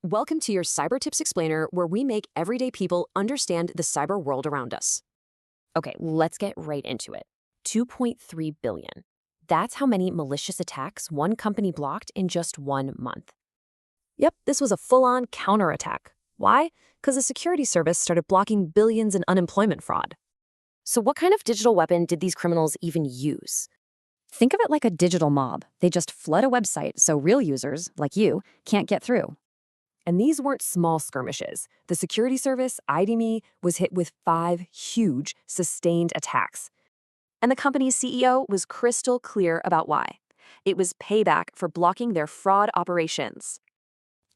Welcome to your Cyber Tips Explainer, where we make everyday people understand the cyber world around us. Okay, let's get right into it. 2.3 billion. That's how many malicious attacks one company blocked in just 1 month. Yep, this was a full-on counterattack. Why? Because the security service started blocking billions in unemployment fraud. So what kind of digital weapon did these criminals even use? Think of it like a digital mob. They just flood a website so real users, like you, can't get through. And these weren't small skirmishes. The security service, ID.me, was hit with 5 huge, sustained attacks. And the company's CEO was crystal clear about why. It was payback for blocking their fraud operations.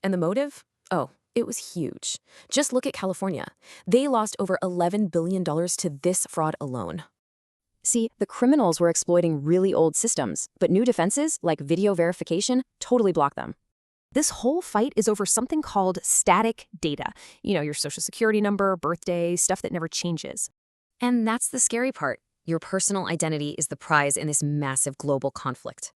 And the motive? Oh, it was huge. Just look at California. They lost over $11 billion to this fraud alone. See, the criminals were exploiting really old systems, but new defenses, like video verification, totally block them. This whole fight is over something called static data. You know, your social security number, birthday, stuff that never changes. And that's the scary part. Your personal identity is the prize in this massive global conflict.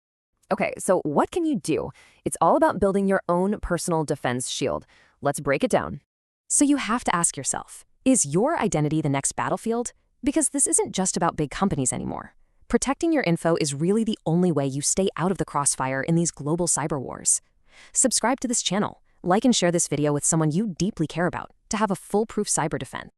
Okay, so what can you do? It's all about building your own personal defense shield. Let's break it down. So you have to ask yourself, is your identity the next battlefield? Because this isn't just about big companies anymore. Protecting your info is really the only way you stay out of the crossfire in these global cyber wars. Subscribe to this channel, like and share this video with someone you deeply care about to have a foolproof cyber defense.